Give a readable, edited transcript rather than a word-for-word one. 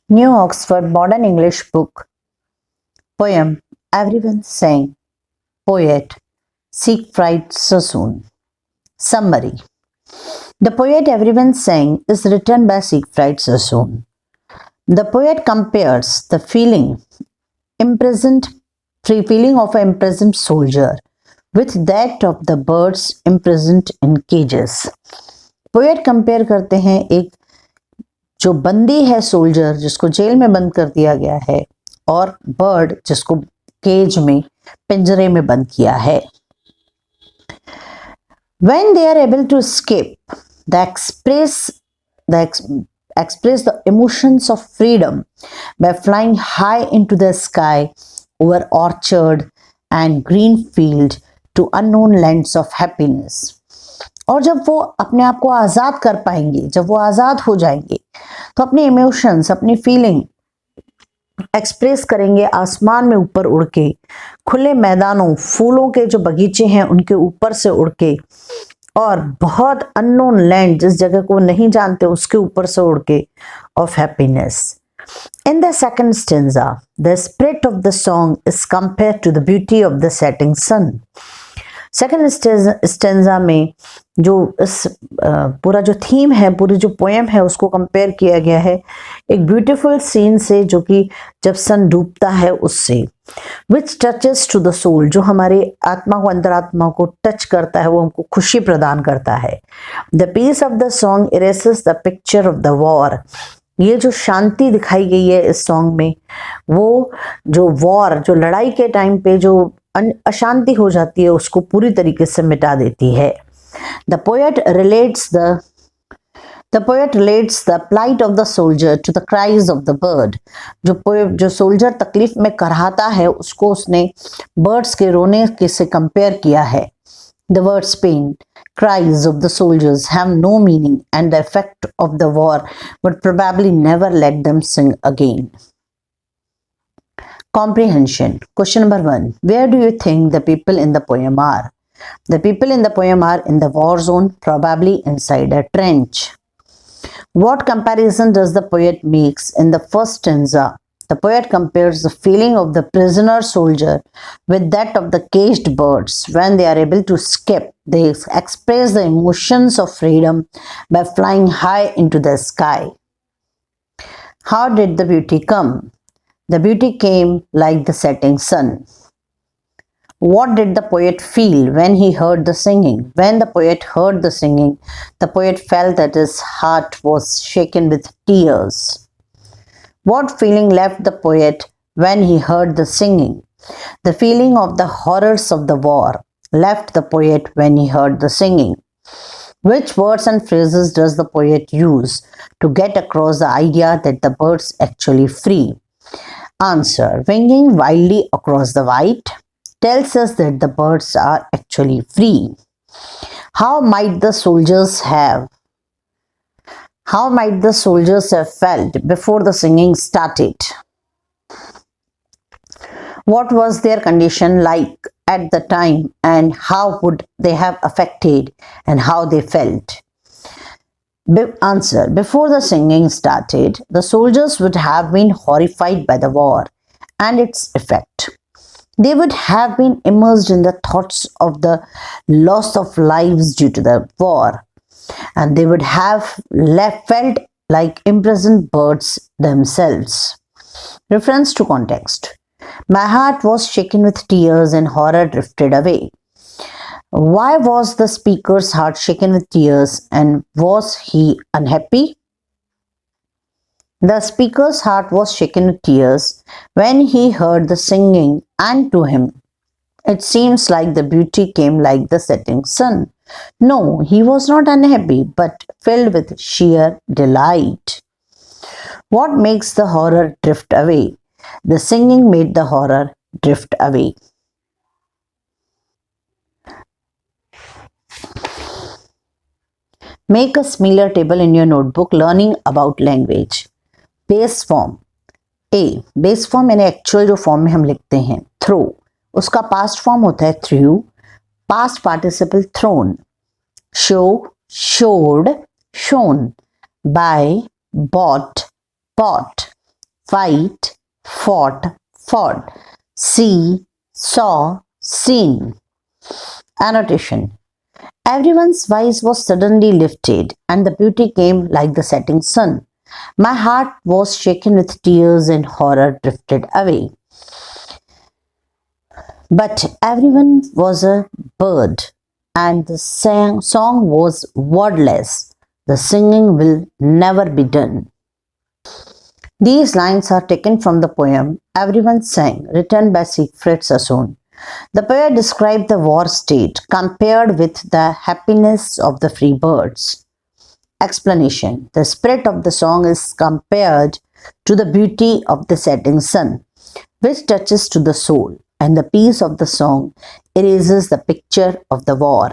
New Oxford Modern English Book. Poem Everyone Sang. Poet Siegfried Sassoon. Summary. The poet Everyone Sang is written by Siegfried Sassoon. The poet compares the imprisoned feeling of an imprisoned soldier with that of the birds imprisoned in cages. Poet compare करते हैं एक जो बंदी है soldier जिसको jail में बंद कर दिया गया है और बर्ड जिसको केज में पिंजरे में बंद किया है. When they are able to escape, they express the emotions of freedom by flying high into the sky over orchard and green field to unknown lands of happiness. और जब वो अपने आप को आज़ाद कर पाएंगे, जब वो आज़ाद हो जाएंगे तो अपने इमोशंस, अपनी फीलिंग एक्सप्रेस करेंगे आसमान में ऊपर उड़ के, खुले मैदानों, फूलों के जो बगीचे हैं उनके ऊपर से उड़ के, और बहुत अननोन लैंड जिस जगह को नहीं जानते उसके ऊपर से उड़ के, of happiness. In the second stanza, the spirit of the song is compared to the beauty of the setting sun. Second stanza में जो इस पूरा जो थीम है, पूरी जो पोएम है उसको कंपेयर किया गया है एक ब्यूटीफुल सीन से जो कि जब सन डूबता है उससे. Which touches to the soul, जो हमारे आत्मा को, अंतरात्मा को टच करता है, वो हमको खुशी प्रदान करता है. The peace of the song erases the picture of the war. ये जो शांति दिखाई गई है इस सॉन्ग में, वो जो वॉर, जो लड़ाई के टाइम पे जो अशांति हो जाती है उसको पूरी तरीके से मिटा देती है. The poet relates the plight of the soldier to the cries of the bird. जो सोल्जर तकलीफ में कराहता है उसको उसने बर्ड्स के रोने के से कंपेयर किया है. The words pain, cries of the soldiers have no meaning and the effect of the war would probably never let them sing again. Comprehension. Question number 1. Where do you think the people in the poem are? The people in the poem are in the war zone, probably inside a trench. What comparison does the poet makes in the first stanza? The poet compares the feeling of the prisoner soldier with that of the caged birds. When they are able to escape, they express the emotions of freedom by flying high into the sky. How did the beauty come? The beauty came like the setting sun. What did the poet feel when he heard the singing? When the poet heard the singing, the poet felt that his heart was shaken with tears. What feeling left the poet when he heard the singing? The feeling of the horrors of the war left the poet when he heard the singing. Which words and phrases does the poet use to get across the idea that the birds actually free? Answer. Winging wildly across the white tells us that the birds are actually free. How might the soldiers have felt before the singing started? What was their condition like at the time and how would they have affected and how they felt? Answer. Before the singing started, the soldiers would have been horrified by the war and its effect. They would have been immersed in the thoughts of the loss of lives due to the war, and they would have felt like imprisoned birds themselves. Reference to context. My heart was shaken with tears and horror drifted away. Why was the speaker's heart shaken with tears and was he unhappy? The speaker's heart was shaken with tears when he heard the singing, and to him it seems like the beauty came like the setting sun. No, he was not unhappy but filled with sheer delight. What makes the horror drift away? The singing made the horror drift away. Make a similar table in your notebook. Learning about language. Base form. A. Base form यानी actual जो form में हम लिखते हैं. Throw, उसका past form होता है through. Past participle thrown. Show, showed, shown. Buy, bought, bought. fight, fought, fought, see, saw, seen. Annotation. Everyone's voice was suddenly lifted, and the beauty came like the setting sun. My heart was shaken with tears, and horror drifted away. But everyone was a bird, and the song was wordless. The singing will never be done. These lines are taken from the poem Everyone Sang, written by Siegfried Sassoon. The poet described the war state compared with the happiness of the free birds. Explanation. The spirit of the song is compared to the beauty of the setting sun, which touches to the soul, and the peace of the song erases the picture of the war.